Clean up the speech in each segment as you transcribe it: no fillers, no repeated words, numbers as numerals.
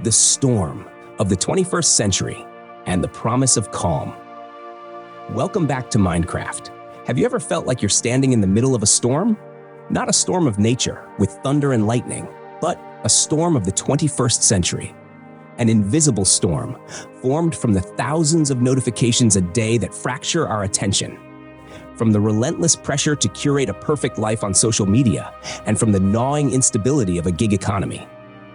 the storm of the 21st century and the promise of calm. Welcome back to Minecraft. Have you ever felt like you're standing in the middle of a storm? Not a storm of nature with thunder and lightning, but a storm of the 21st century. An invisible storm formed from the thousands of notifications a day that fracture our attention. From the relentless pressure to curate a perfect life on social media, and from the gnawing instability of a gig economy.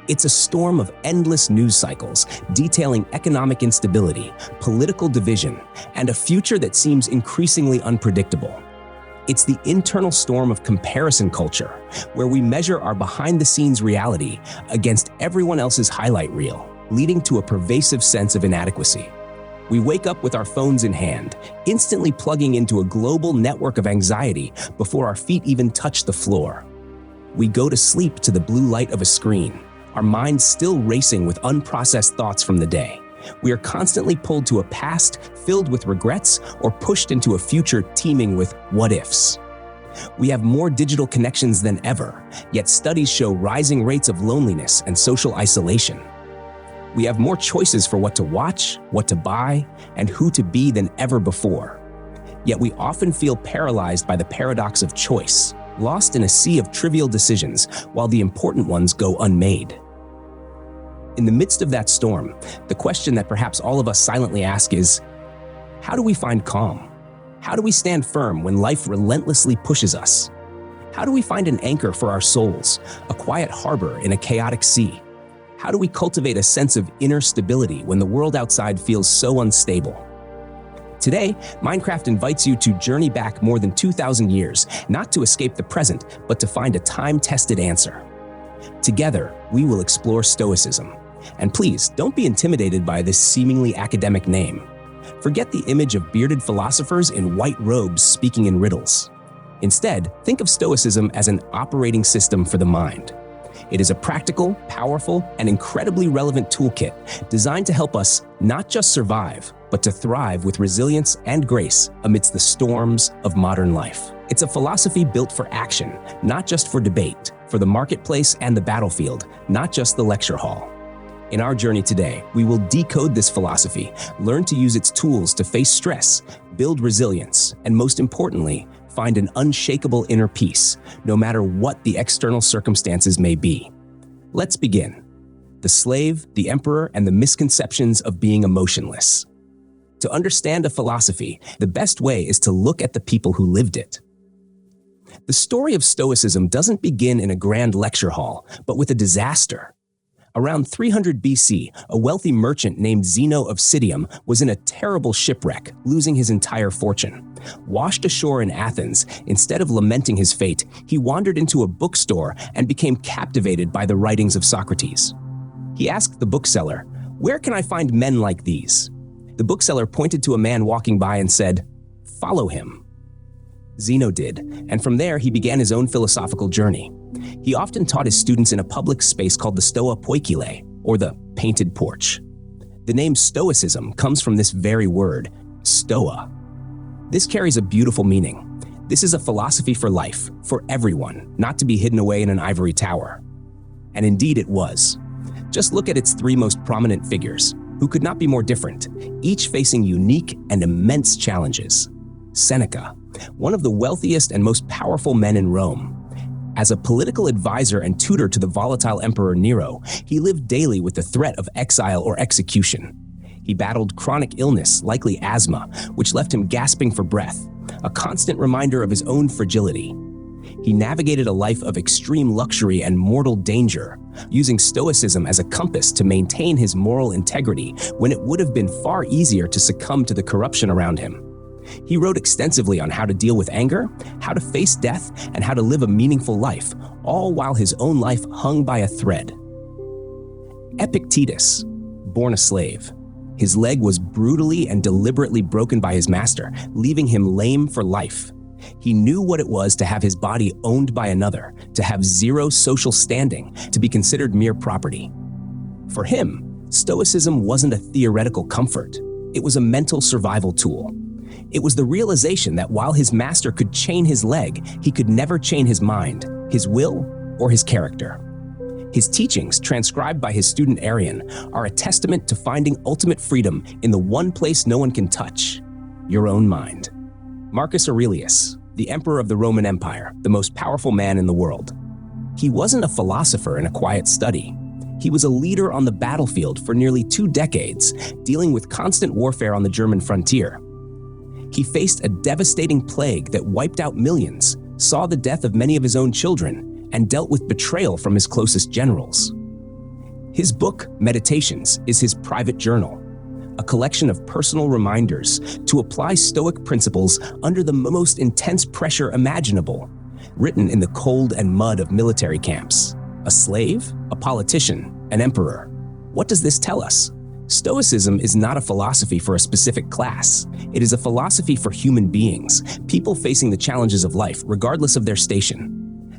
It's a storm of endless news cycles detailing economic instability, political division, and a future that seems increasingly unpredictable. It's the internal storm of comparison culture, where we measure our behind-the-scenes reality against everyone else's highlight reel, leading to a pervasive sense of inadequacy. We wake up with our phones in hand, instantly plugging into a global network of anxiety before our feet even touch the floor. We go to sleep to the blue light of a screen, our minds still racing with unprocessed thoughts from the day. We are constantly pulled to a past filled with regrets or pushed into a future teeming with what-ifs. We have more digital connections than ever, yet studies show rising rates of loneliness and social isolation. We have more choices for what to watch, what to buy, and who to be than ever before. Yet we often feel paralyzed by the paradox of choice, lost in a sea of trivial decisions while the important ones go unmade. In the midst of that storm, the question that perhaps all of us silently ask is, how do we find calm? How do we stand firm when life relentlessly pushes us? How do we find an anchor for our souls, a quiet harbor in a chaotic sea? How do we cultivate a sense of inner stability when the world outside feels so unstable? Today, Minecraft invites you to journey back more than 2,000 years, not to escape the present, but to find a time-tested answer. Together, we will explore Stoicism. And please, don't be intimidated by this seemingly academic name. Forget the image of bearded philosophers in white robes speaking in riddles. Instead, think of Stoicism as an operating system for the mind. It is a practical, powerful, and incredibly relevant toolkit designed to help us not just survive, but to thrive with resilience and grace amidst the storms of modern life. It's a philosophy built for action, not just for debate, for the marketplace and the battlefield, not just the lecture hall. In our journey today, we will decode this philosophy, learn to use its tools to face stress, build resilience, and most importantly, find an unshakable inner peace, no matter what the external circumstances may be. Let's begin. The slave, the emperor, and the misconceptions of being emotionless. To understand a philosophy, the best way is to look at the people who lived it. The story of Stoicism doesn't begin in a grand lecture hall, but with a disaster. Around 300 BC, a wealthy merchant named Zeno of Citium was in a terrible shipwreck, losing his entire fortune. Washed ashore in Athens, instead of lamenting his fate, he wandered into a bookstore and became captivated by the writings of Socrates. He asked the bookseller, "Where can I find men like these?" The bookseller pointed to a man walking by and said, "Follow him." Zeno did, and from there he began his own philosophical journey. He often taught his students in a public space called the Stoa Poikile, or the painted porch. The name Stoicism comes from this very word, stoa. This carries a beautiful meaning. This is a philosophy for life, for everyone, not to be hidden away in an ivory tower. And indeed it was. Just look at its three most prominent figures, who could not be more different, each facing unique and immense challenges. Seneca, one of the wealthiest and most powerful men in Rome. As a political advisor and tutor to the volatile Emperor Nero, he lived daily with the threat of exile or execution. He battled chronic illness, likely asthma, which left him gasping for breath, a constant reminder of his own fragility. He navigated a life of extreme luxury and mortal danger, using Stoicism as a compass to maintain his moral integrity when it would have been far easier to succumb to the corruption around him. He wrote extensively on how to deal with anger, how to face death, and how to live a meaningful life, all while his own life hung by a thread. Epictetus, born a slave. His leg was brutally and deliberately broken by his master, leaving him lame for life. He knew what it was to have his body owned by another, to have zero social standing, to be considered mere property. For him, Stoicism wasn't a theoretical comfort. It was a mental survival tool. It was the realization that while his master could chain his leg, he could never chain his mind, his will, or his character. His teachings, transcribed by his student Arian, are a testament to finding ultimate freedom in the one place no one can touch, your own mind. Marcus Aurelius, the emperor of the Roman Empire, the most powerful man in the world. He wasn't a philosopher in a quiet study. He was a leader on the battlefield for nearly 2 decades, dealing with constant warfare on the German frontier. He faced a devastating plague that wiped out millions, saw the death of many of his own children, and dealt with betrayal from his closest generals. His book, Meditations, is his private journal, a collection of personal reminders to apply Stoic principles under the most intense pressure imaginable, written in the cold and mud of military camps. A slave, a politician, an emperor. What does this tell us? Stoicism is not a philosophy for a specific class. It is a philosophy for human beings, people facing the challenges of life, regardless of their station.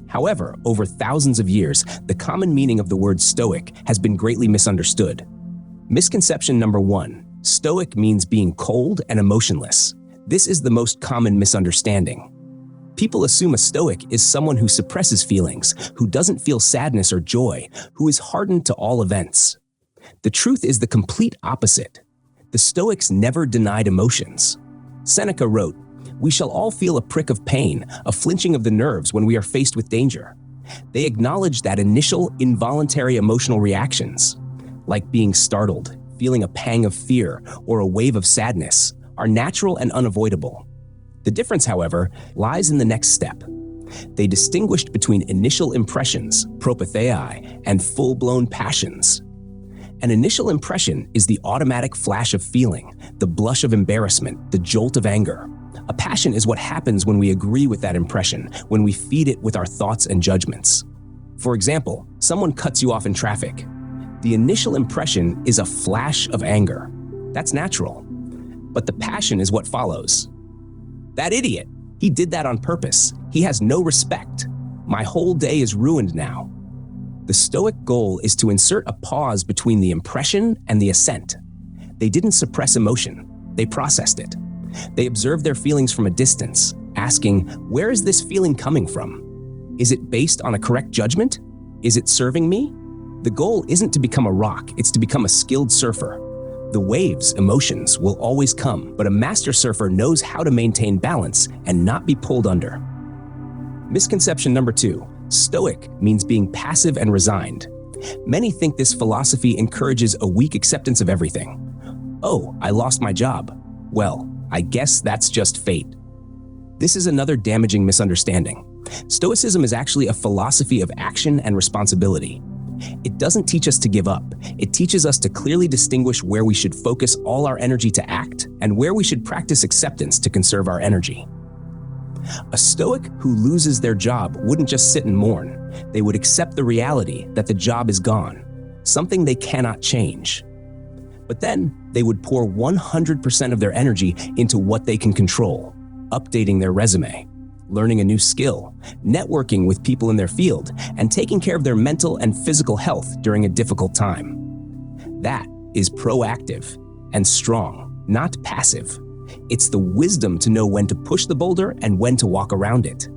However, over thousands of years, the common meaning of the word Stoic has been greatly misunderstood. Misconception number 1, Stoic means being cold and emotionless. This is the most common misunderstanding. People assume a Stoic is someone who suppresses feelings, who doesn't feel sadness or joy, who is hardened to all events. The truth is the complete opposite. The Stoics never denied emotions. Seneca wrote, "We shall all feel a prick of pain, a flinching of the nerves when we are faced with danger." They acknowledge that initial, involuntary emotional reactions, like being startled, feeling a pang of fear, or a wave of sadness, are natural and unavoidable. The difference, however, lies in the next step. They distinguished between initial impressions, propathei, and full-blown passions. An initial impression is the automatic flash of feeling, the blush of embarrassment, the jolt of anger. A passion is what happens when we agree with that impression, when we feed it with our thoughts and judgments. For example, someone cuts you off in traffic. The initial impression is a flash of anger. That's natural. But the passion is what follows. That idiot! He did that on purpose. He has no respect. My whole day is ruined now. The Stoic goal is to insert a pause between the impression and the assent. They didn't suppress emotion. They processed it. They observed their feelings from a distance, asking, where is this feeling coming from? Is it based on a correct judgment? Is it serving me? The goal isn't to become a rock, it's to become a skilled surfer. The waves, emotions, will always come, but a master surfer knows how to maintain balance and not be pulled under. Misconception number 2, Stoic means being passive and resigned. Many think this philosophy encourages a weak acceptance of everything. Oh, I lost my job. Well, I guess that's just fate. This is another damaging misunderstanding. Stoicism is actually a philosophy of action and responsibility. It doesn't teach us to give up. It teaches us to clearly distinguish where we should focus all our energy to act and where we should practice acceptance to conserve our energy. A Stoic who loses their job wouldn't just sit and mourn. They would accept the reality that the job is gone, something they cannot change. But then they would pour 100% of their energy into what they can control, updating their resume, learning a new skill, networking with people in their field, and taking care of their mental and physical health during a difficult time. That is proactive and strong, not passive. It's the wisdom to know when to push the boulder and when to walk around it.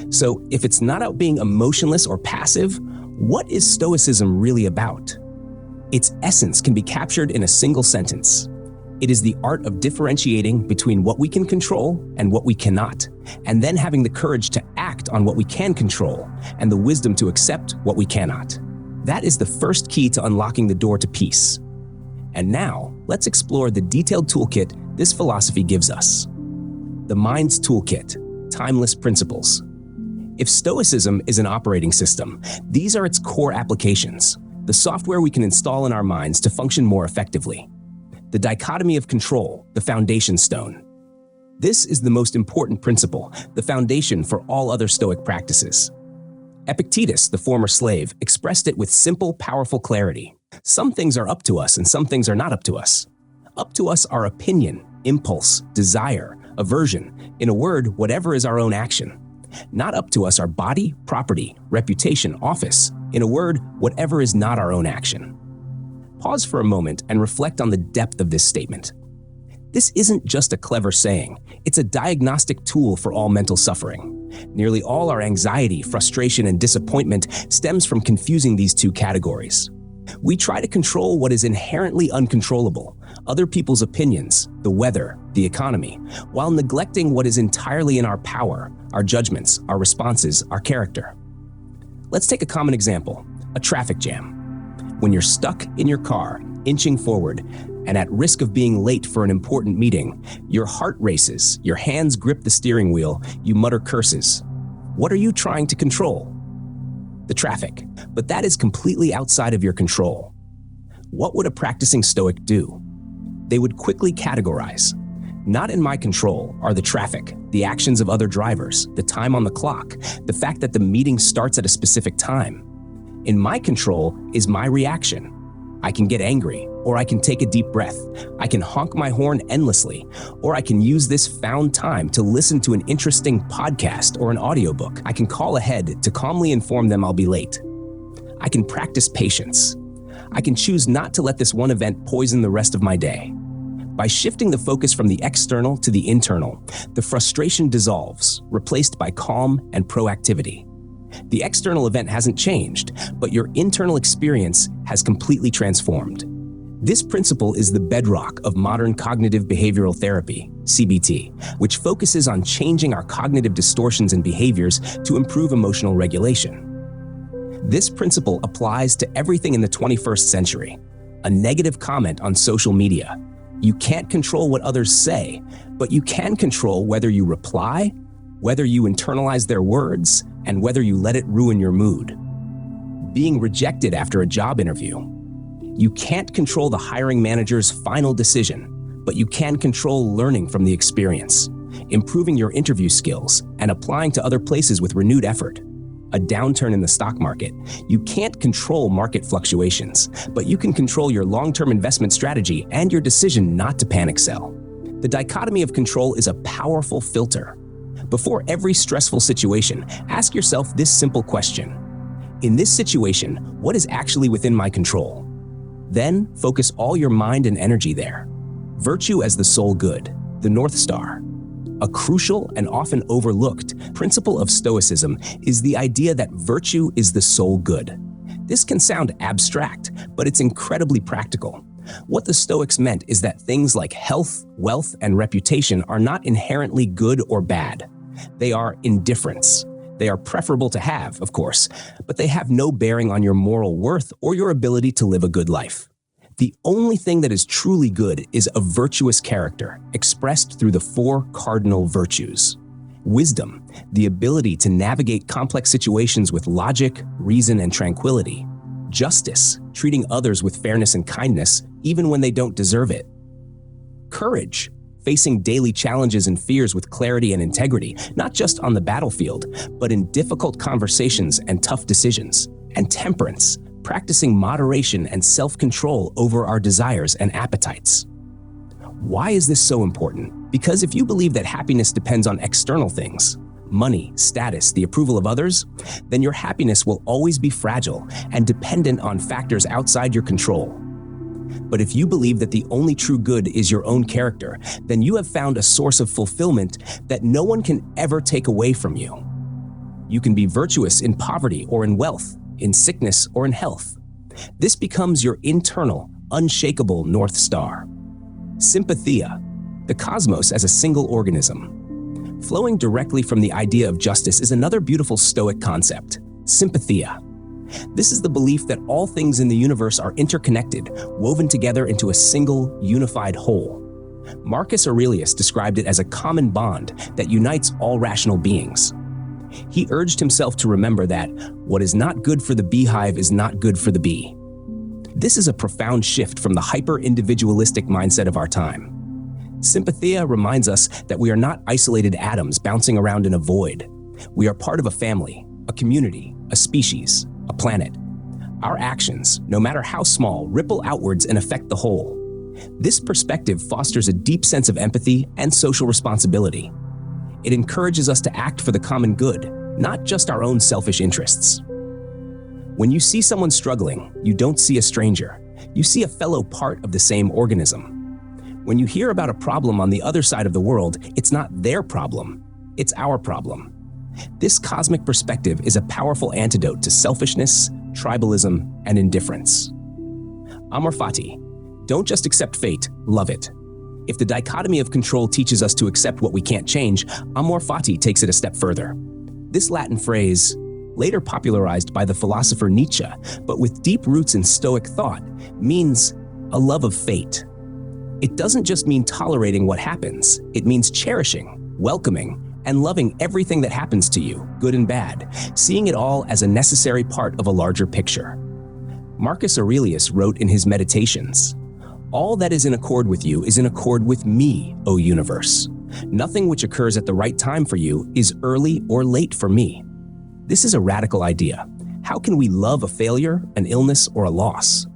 So if it's not about being emotionless or passive, what is Stoicism really about? Its essence can be captured in a single sentence. It is the art of differentiating between what we can control and what we cannot, and then having the courage to act on what we can control and the wisdom to accept what we cannot. That is the first key to unlocking the door to peace. And now, let's explore the detailed toolkit this philosophy gives us. The Mind's Toolkit, Timeless Principles. If Stoicism is an operating system, these are its core applications, the software we can install in our minds to function more effectively. The dichotomy of control, the foundation stone. This is the most important principle, the foundation for all other Stoic practices. Epictetus, the former slave, expressed it with simple, powerful clarity. Some things are up to us and some things are not up to us. Up to us are opinion, impulse, desire, aversion, in a word, whatever is our own action. Not up to us are body, property, reputation, office, in a word, whatever is not our own action. Pause for a moment and reflect on the depth of this statement. This isn't just a clever saying, it's a diagnostic tool for all mental suffering. Nearly all our anxiety, frustration, and disappointment stems from confusing these two categories. We try to control what is inherently uncontrollable, other people's opinions, the weather, the economy, while neglecting what is entirely in our power, our judgments, our responses, our character. Let's take a common example, a traffic jam. When you're stuck in your car, inching forward, and at risk of being late for an important meeting, your heart races, your hands grip the steering wheel, you mutter curses. What are you trying to control? The traffic, but that is completely outside of your control. What would a practicing Stoic do? They would quickly categorize. Not in my control are the traffic, the actions of other drivers, the time on the clock, the fact that the meeting starts at a specific time. In my control is my reaction. I can get angry, or I can take a deep breath. I can honk my horn endlessly, or I can use this found time to listen to an interesting podcast or an audiobook. I can call ahead to calmly inform them I'll be late. I can practice patience. I can choose not to let this one event poison the rest of my day. By shifting the focus from the external to the internal, the frustration dissolves, replaced by calm and proactivity. The external event hasn't changed, but your internal experience has completely transformed. This principle is the bedrock of modern cognitive behavioral therapy, CBT, which focuses on changing our cognitive distortions and behaviors to improve emotional regulation. This principle applies to everything in the 21st century. A negative comment on social media. You can't control what others say, but you can control whether you reply, whether you internalize their words, and whether you let it ruin your mood. Being rejected after a job interview. You can't control the hiring manager's final decision, but you can control learning from the experience, improving your interview skills, and applying to other places with renewed effort. A downturn in the stock market. You can't control market fluctuations, but you can control your long-term investment strategy and your decision not to panic sell. The dichotomy of control is a powerful filter. Before every stressful situation, ask yourself this simple question. In this situation, what is actually within my control? Then focus all your mind and energy there. Virtue as the sole good, the North Star. A crucial and often overlooked principle of Stoicism is the idea that virtue is the sole good. This can sound abstract, but it's incredibly practical. What the Stoics meant is that things like health, wealth, and reputation are not inherently good or bad. They are indifferents. They are preferable to have, of course, but they have no bearing on your moral worth or your ability to live a good life. The only thing that is truly good is a virtuous character, expressed through the 4 cardinal virtues. Wisdom, the ability to navigate complex situations with logic, reason, and tranquility. Justice, treating others with fairness and kindness, even when they don't deserve it. Courage, facing daily challenges and fears with clarity and integrity, not just on the battlefield, but in difficult conversations and tough decisions. And temperance, practicing moderation and self-control over our desires and appetites. Why is this so important? Because if you believe that happiness depends on external things, money, status, the approval of others, then your happiness will always be fragile and dependent on factors outside your control. But if you believe that the only true good is your own character, then you have found a source of fulfillment that no one can ever take away from you. You can be virtuous in poverty or in wealth, in sickness or in health. This becomes your internal, unshakable North Star. Sympathia, the cosmos as a single organism. Flowing directly from the idea of justice is another beautiful Stoic concept, sympathia. This is the belief that all things in the universe are interconnected, woven together into a single, unified whole. Marcus Aurelius described it as a common bond that unites all rational beings. He urged himself to remember that what is not good for the beehive is not good for the bee. This is a profound shift from the hyper-individualistic mindset of our time. Sympathia reminds us that we are not isolated atoms bouncing around in a void. We are part of a family, a community, a species, a planet. Our actions, no matter how small, ripple outwards and affect the whole. This perspective fosters a deep sense of empathy and social responsibility. It encourages us to act for the common good, not just our own selfish interests. When you see someone struggling, you don't see a stranger. You see a fellow part of the same organism. When you hear about a problem on the other side of the world, it's not their problem, it's our problem. This cosmic perspective is a powerful antidote to selfishness, tribalism, and indifference. Amor Fati. Don't just accept fate, love it. If the dichotomy of control teaches us to accept what we can't change, Amor Fati takes it a step further. This Latin phrase, later popularized by the philosopher Nietzsche, but with deep roots in Stoic thought, means a love of fate. It doesn't just mean tolerating what happens, it means cherishing, welcoming, and loving everything that happens to you, good and bad, seeing it all as a necessary part of a larger picture. Marcus Aurelius wrote in his Meditations, "All that is in accord with you is in accord with me, O universe. Nothing which occurs at the right time for you is early or late for me." This is a radical idea. How can we love a failure, an illness, or a loss?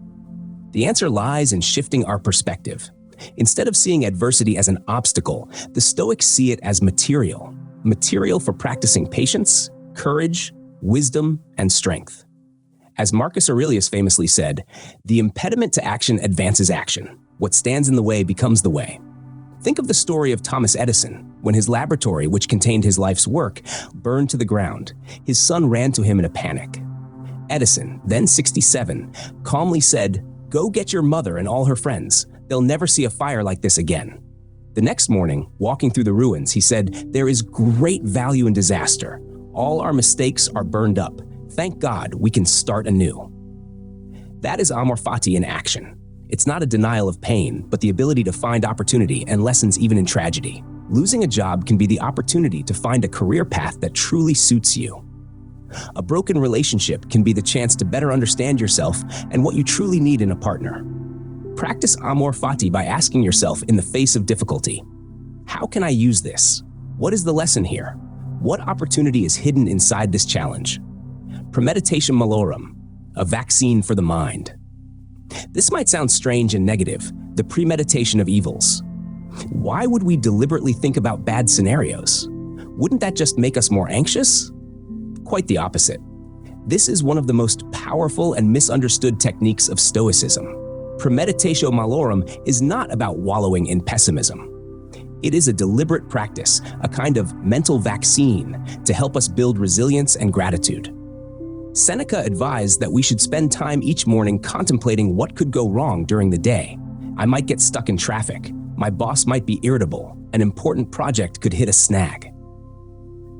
The answer lies in shifting our perspective. Instead of seeing adversity as an obstacle, the Stoics see it as material for practicing patience, courage, wisdom, and strength. As Marcus Aurelius famously said, "The impediment to action advances action. What stands in the way becomes the way." Think of the story of Thomas Edison. When his laboratory, which contained his life's work, burned to the ground, his son ran to him in a panic. Edison, then 67, calmly said, "Go get your mother and all her friends. They'll never see a fire like this again." The next morning, walking through the ruins, he said, "There is great value in disaster. All our mistakes are burned up. Thank God we can start anew." That is Amor Fati in action. It's not a denial of pain, but the ability to find opportunity and lessons even in tragedy. Losing a job can be the opportunity to find a career path that truly suits you. A broken relationship can be the chance to better understand yourself and what you truly need in a partner. Practice Amor Fati by asking yourself in the face of difficulty, how can I use this? What is the lesson here? What opportunity is hidden inside this challenge? Premeditation malorum, a vaccine for the mind. This might sound strange and negative, the premeditation of evils. Why would we deliberately think about bad scenarios? Wouldn't that just make us more anxious? Quite the opposite. This is one of the most powerful and misunderstood techniques of Stoicism. Premeditatio malorum is not about wallowing in pessimism. It is a deliberate practice, a kind of mental vaccine to help us build resilience and gratitude. Seneca advised that we should spend time each morning contemplating what could go wrong during the day. I might get stuck in traffic. My boss might be irritable. An important project could hit a snag.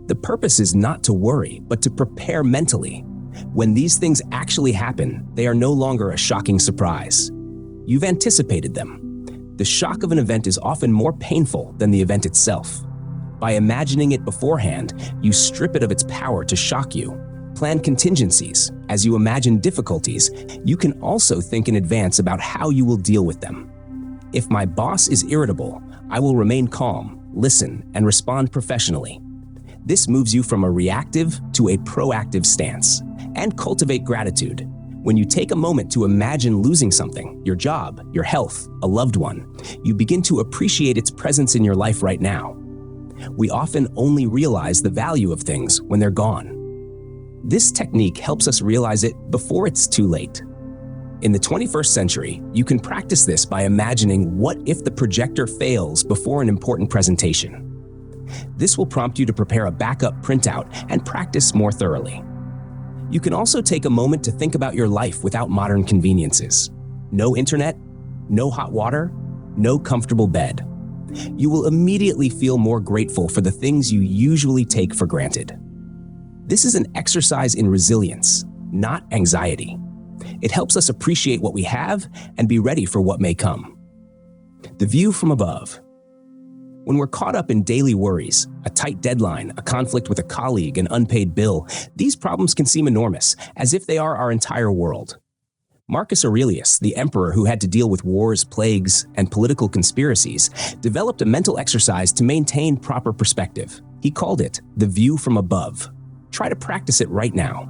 The purpose is not to worry, but to prepare mentally. When these things actually happen, they are no longer a shocking surprise. You've anticipated them. The shock of an event is often more painful than the event itself. By imagining it beforehand, you strip it of its power to shock you. Plan contingencies. As you imagine difficulties, you can also think in advance about how you will deal with them. If my boss is irritable, I will remain calm, listen, and respond professionally. This moves you from a reactive to a proactive stance. And cultivate gratitude. When you take a moment to imagine losing something, your job, your health, a loved one, you begin to appreciate its presence in your life right now. We often only realize the value of things when they're gone. This technique helps us realize it before it's too late. In the 21st century, you can practice this by imagining what if the projector fails before an important presentation. This will prompt you to prepare a backup printout and practice more thoroughly. You can also take a moment to think about your life without modern conveniences. No internet, no hot water, no comfortable bed. You will immediately feel more grateful for the things you usually take for granted. This is an exercise in resilience, not anxiety. It helps us appreciate what we have and be ready for what may come. The view from above. When we're caught up in daily worries, a tight deadline, a conflict with a colleague, an unpaid bill, these problems can seem enormous, as if they are our entire world. Marcus Aurelius, the emperor who had to deal with wars, plagues, and political conspiracies, developed a mental exercise to maintain proper perspective. He called it the view from above. Try to practice it right now.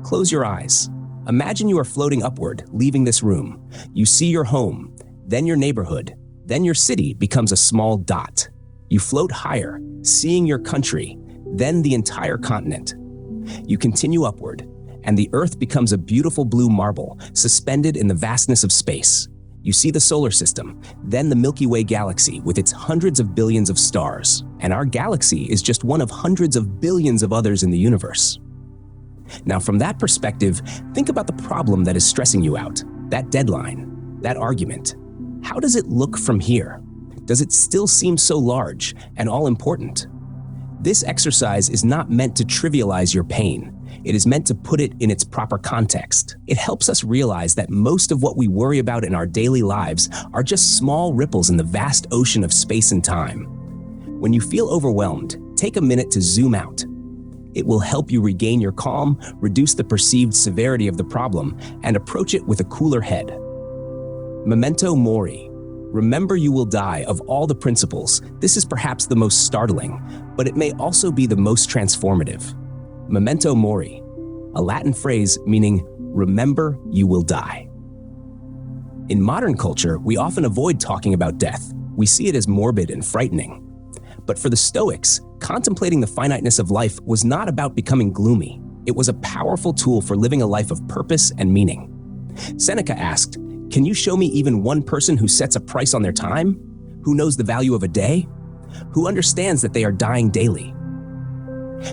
Close your eyes. Imagine you are floating upward, leaving this room. You see your home, then your neighborhood, then your city becomes a small dot. You float higher, seeing your country, then the entire continent. You continue upward, and the earth becomes a beautiful blue marble, suspended in the vastness of space. You see the solar system, then the Milky Way galaxy with its hundreds of billions of stars, and our galaxy is just one of hundreds of billions of others in the universe. Now, from that perspective, think about the problem that is stressing you out, that deadline, that argument. How does it look from here? Does it still seem so large and all-important? This exercise is not meant to trivialize your pain. It is meant to put it in its proper context. It helps us realize that most of what we worry about in our daily lives are just small ripples in the vast ocean of space and time. When you feel overwhelmed, take a minute to zoom out. It will help you regain your calm, reduce the perceived severity of the problem, and approach it with a cooler head. Memento mori. Remember you will die. Of all the principles, this is perhaps the most startling, but it may also be the most transformative. Memento mori, a Latin phrase meaning remember you will die. In modern culture, we often avoid talking about death. We see it as morbid and frightening. But for the Stoics, contemplating the finiteness of life was not about becoming gloomy. It was a powerful tool for living a life of purpose and meaning. Seneca asked, "Can you show me even one person who sets a price on their time? Who knows the value of a day? Who understands that they are dying daily?"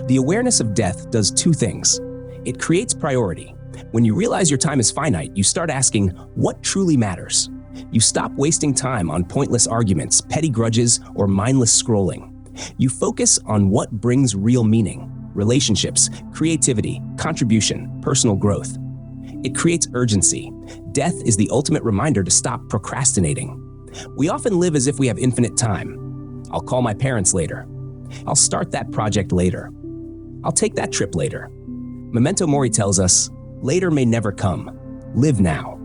The awareness of death does two things. It creates priority. When you realize your time is finite, you start asking, what truly matters? You stop wasting time on pointless arguments, petty grudges, or mindless scrolling. You focus on what brings real meaning: relationships, creativity, contribution, personal growth. It creates urgency. Death is the ultimate reminder to stop procrastinating. We often live as if we have infinite time. I'll call my parents later. I'll start that project later. I'll take that trip later. Memento mori tells us, later may never come. Live now.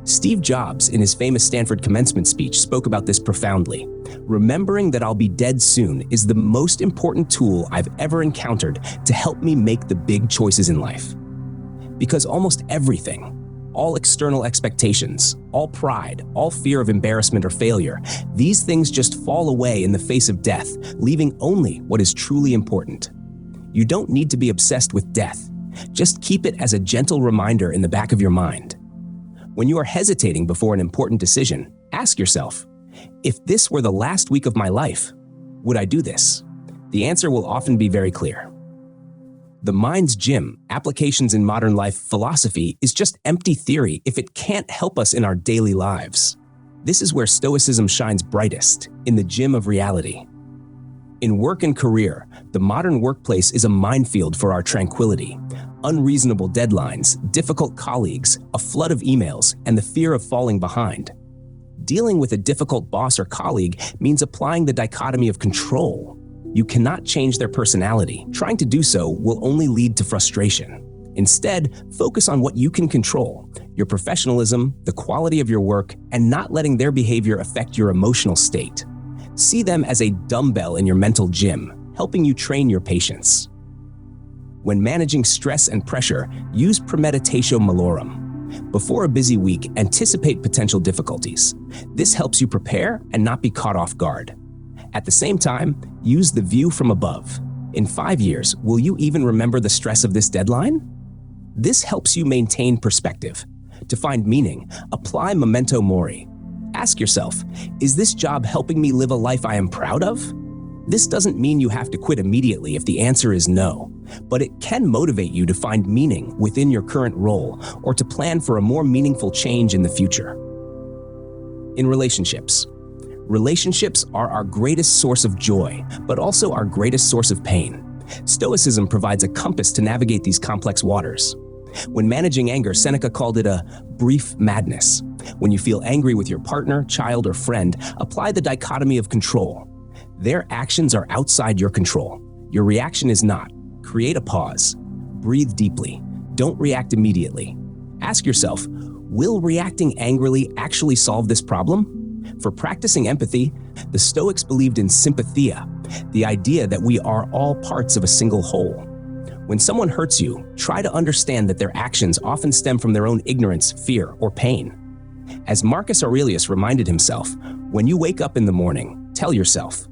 Steve Jobs, in his famous Stanford commencement speech, spoke about this profoundly. Remembering that I'll be dead soon is the most important tool I've ever encountered to help me make the big choices in life. Because almost everything, all external expectations, all pride, all fear of embarrassment or failure, these things just fall away in the face of death, leaving only what is truly important. You don't need to be obsessed with death. Just keep it as a gentle reminder in the back of your mind. When you are hesitating before an important decision, ask yourself, if this were the last week of my life, would I do this? The answer will often be very clear. The mind's gym, applications in modern life philosophy, is just empty theory if it can't help us in our daily lives. This is where Stoicism shines brightest, in the gym of reality. In work and career, the modern workplace is a minefield for our tranquility. Unreasonable deadlines, difficult colleagues, a flood of emails, and the fear of falling behind. Dealing with a difficult boss or colleague means applying the dichotomy of control. You cannot change their personality. Trying to do so will only lead to frustration. Instead, focus on what you can control: your professionalism, the quality of your work, and not letting their behavior affect your emotional state. See them as a dumbbell in your mental gym, helping you train your patience. When managing stress and pressure, use premeditatio malorum. Before a busy week, anticipate potential difficulties. This helps you prepare and not be caught off guard. At the same time, use the view from above. In 5 years, will you even remember the stress of this deadline? This helps you maintain perspective. To find meaning, apply memento mori. Ask yourself, is this job helping me live a life I am proud of? This doesn't mean you have to quit immediately if the answer is no, but it can motivate you to find meaning within your current role or to plan for a more meaningful change in the future. In relationships. Relationships are our greatest source of joy, but also our greatest source of pain. Stoicism provides a compass to navigate these complex waters. When managing anger, Seneca called it a brief madness. When you feel angry with your partner, child, or friend, apply the dichotomy of control. Their actions are outside your control. Your reaction is not. Create a pause. Breathe deeply. Don't react immediately. Ask yourself, will reacting angrily actually solve this problem? For practicing empathy, the Stoics believed in sympathia, the idea that we are all parts of a single whole. When someone hurts you, try to understand that their actions often stem from their own ignorance, fear, or pain. As Marcus Aurelius reminded himself, when you wake up in the morning, tell yourself,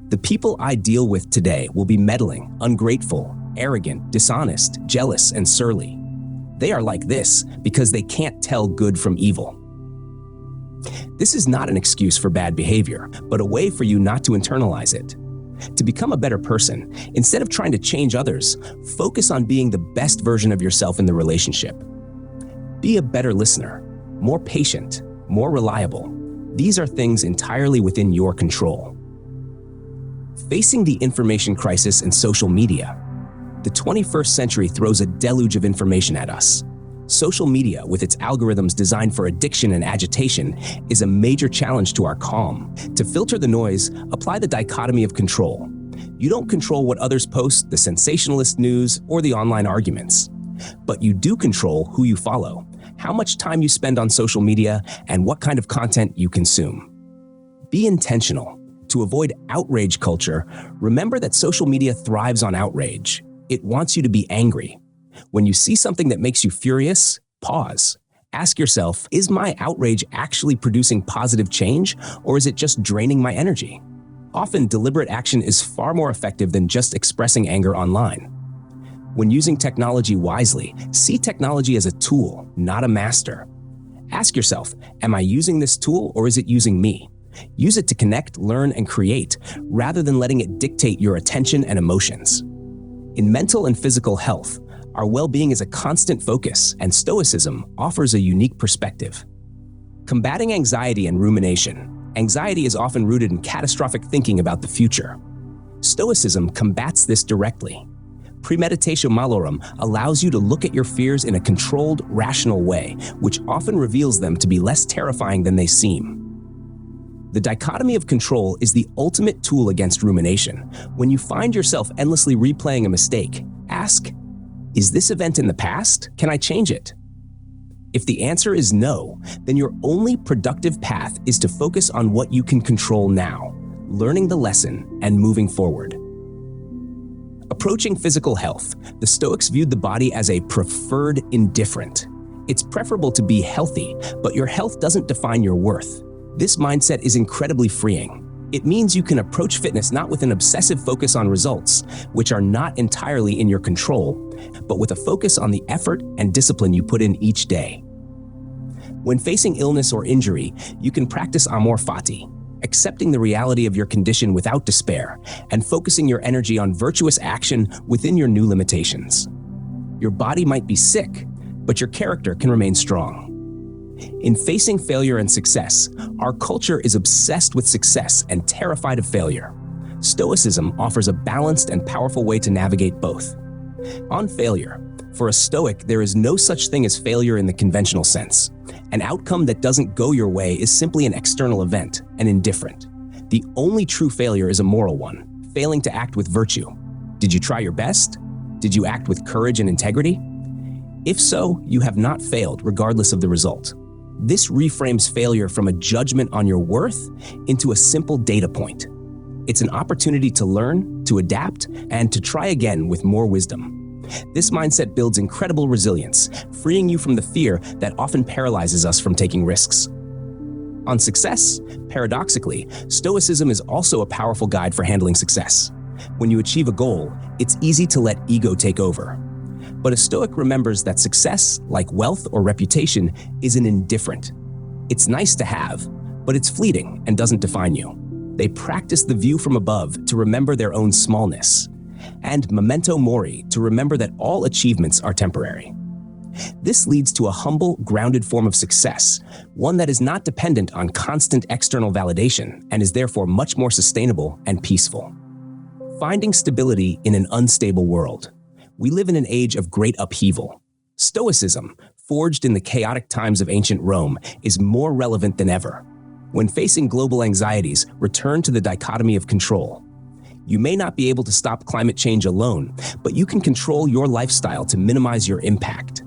the people I deal with today will be meddling, ungrateful, arrogant, dishonest, jealous, and surly. They are like this because they can't tell good from evil. This is not an excuse for bad behavior, but a way for you not to internalize it. To become a better person, instead of trying to change others, focus on being the best version of yourself in the relationship. Be a better listener, more patient, more reliable. These are things entirely within your control. Facing the information crisis and social media, the 21st century throws a deluge of information at us. Social media, with its algorithms designed for addiction and agitation, is a major challenge to our calm. To filter the noise, apply the dichotomy of control. You don't control what others post, the sensationalist news, or the online arguments. But you do control who you follow, how much time you spend on social media, and what kind of content you consume. Be intentional. To avoid outrage culture, remember that social media thrives on outrage. It wants you to be angry. When you see something that makes you furious, pause. Ask yourself, is my outrage actually producing positive change, or is it just draining my energy? Often, deliberate action is far more effective than just expressing anger online. When using technology wisely, see technology as a tool, not a master. Ask yourself, am I using this tool or is it using me? Use it to connect, learn, and create, rather than letting it dictate your attention and emotions. In mental and physical health, our well-being is a constant focus, and Stoicism offers a unique perspective. Combating anxiety and rumination. Anxiety is often rooted in catastrophic thinking about the future. Stoicism combats this directly. Premeditatio malorum allows you to look at your fears in a controlled, rational way, which often reveals them to be less terrifying than they seem. The dichotomy of control is the ultimate tool against rumination. When you find yourself endlessly replaying a mistake, ask, is this event in the past? Can I change it? If the answer is no, then your only productive path is to focus on what you can control now, learning the lesson and moving forward. Approaching physical health, the Stoics viewed the body as a preferred indifferent. It's preferable to be healthy, but your health doesn't define your worth. This mindset is incredibly freeing. It means you can approach fitness not with an obsessive focus on results, which are not entirely in your control, but with a focus on the effort and discipline you put in each day. When facing illness or injury, you can practice amor fati, accepting the reality of your condition without despair, and focusing your energy on virtuous action within your new limitations. Your body might be sick, but your character can remain strong. In facing failure and success, our culture is obsessed with success and terrified of failure. Stoicism offers a balanced and powerful way to navigate both. On failure, for a Stoic, there is no such thing as failure in the conventional sense. An outcome that doesn't go your way is simply an external event, an indifferent. The only true failure is a moral one, failing to act with virtue. Did you try your best? Did you act with courage and integrity? If so, you have not failed, regardless of the result. This reframes failure from a judgment on your worth into a simple data point. It's an opportunity to learn, to adapt, and to try again with more wisdom. This mindset builds incredible resilience, freeing you from the fear that often paralyzes us from taking risks. On success, paradoxically, Stoicism is also a powerful guide for handling success. When you achieve a goal, it's easy to let ego take over. But a Stoic remembers that success, like wealth or reputation, is an indifferent. It's nice to have, but it's fleeting and doesn't define you. They practice the view from above to remember their own smallness, and memento mori to remember that all achievements are temporary. This leads to a humble, grounded form of success, one that is not dependent on constant external validation and is therefore much more sustainable and peaceful. Finding stability in an unstable world. We live in an age of great upheaval. Stoicism, forged in the chaotic times of ancient Rome, is more relevant than ever. When facing global anxieties, return to the dichotomy of control. You may not be able to stop climate change alone, but you can control your lifestyle to minimize your impact.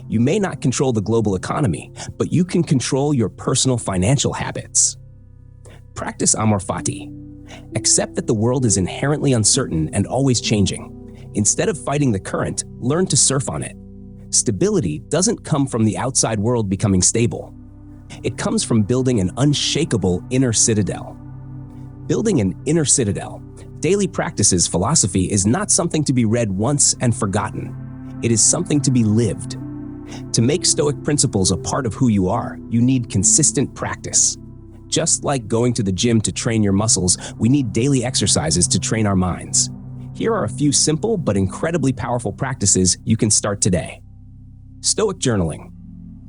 You may not control the global economy, but you can control your personal financial habits. Practice amor fati. Accept that the world is inherently uncertain and always changing. Instead of fighting the current, learn to surf on it. Stability doesn't come from the outside world becoming stable. It comes from building an unshakable inner citadel. Building an inner citadel, daily practices philosophy is not something to be read once and forgotten. It is something to be lived. To make Stoic principles a part of who you are, you need consistent practice. Just like going to the gym to train your muscles, we need daily exercises to train our minds. Here are a few simple but incredibly powerful practices you can start today. Stoic journaling.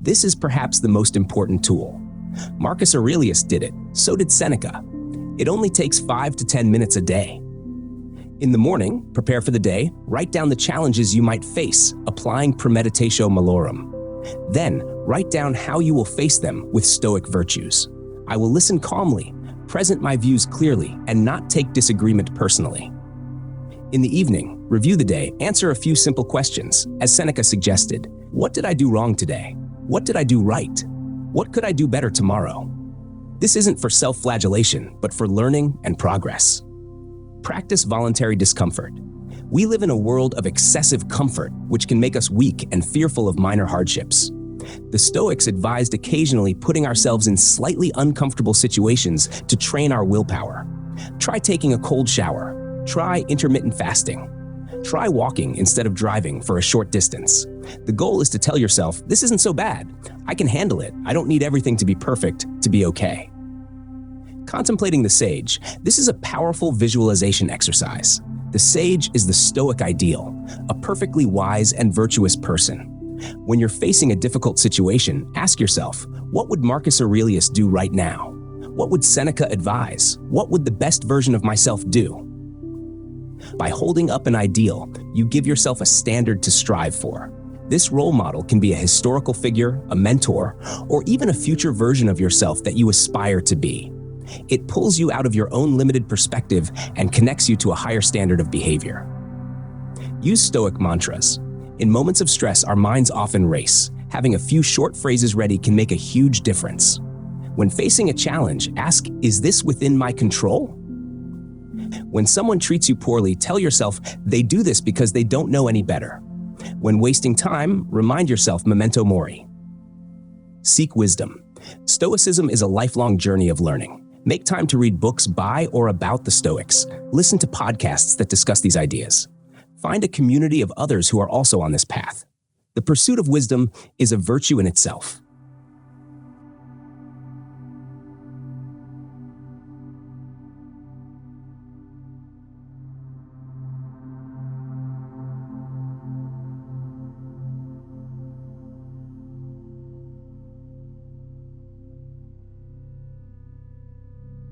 This is perhaps the most important tool. Marcus Aurelius did it, so did Seneca. It only takes 5 to 10 minutes a day. In the morning, prepare for the day, write down the challenges you might face, applying premeditatio malorum. Then, write down how you will face them with Stoic virtues. I will listen calmly, present my views clearly, and not take disagreement personally. In the evening, review the day, answer a few simple questions. As Seneca suggested, what did I do wrong today? What did I do right? What could I do better tomorrow? This isn't for self-flagellation, but for learning and progress. Practice voluntary discomfort. We live in a world of excessive comfort, which can make us weak and fearful of minor hardships. The Stoics advised occasionally putting ourselves in slightly uncomfortable situations to train our willpower. Try taking a cold shower. Try intermittent fasting. Try walking instead of driving for a short distance. The goal is to tell yourself, this isn't so bad. I can handle it. I don't need everything to be perfect to be okay. Contemplating the sage. This is a powerful visualization exercise. The sage is the Stoic ideal, a perfectly wise and virtuous person. When you're facing a difficult situation, ask yourself, what would Marcus Aurelius do right now? What would Seneca advise? What would the best version of myself do? By holding up an ideal, you give yourself a standard to strive for. This role model can be a historical figure, a mentor, or even a future version of yourself that you aspire to be. It pulls you out of your own limited perspective and connects you to a higher standard of behavior. Use Stoic mantras. In moments of stress, our minds often race. Having a few short phrases ready can make a huge difference. When facing a challenge, ask, is this within my control? When someone treats you poorly, tell yourself they do this because they don't know any better. When wasting time, remind yourself memento mori. Seek wisdom. Stoicism is a lifelong journey of learning. Make time to read books by or about the Stoics. Listen to podcasts that discuss these ideas. Find a community of others who are also on this path. The pursuit of wisdom is a virtue in itself.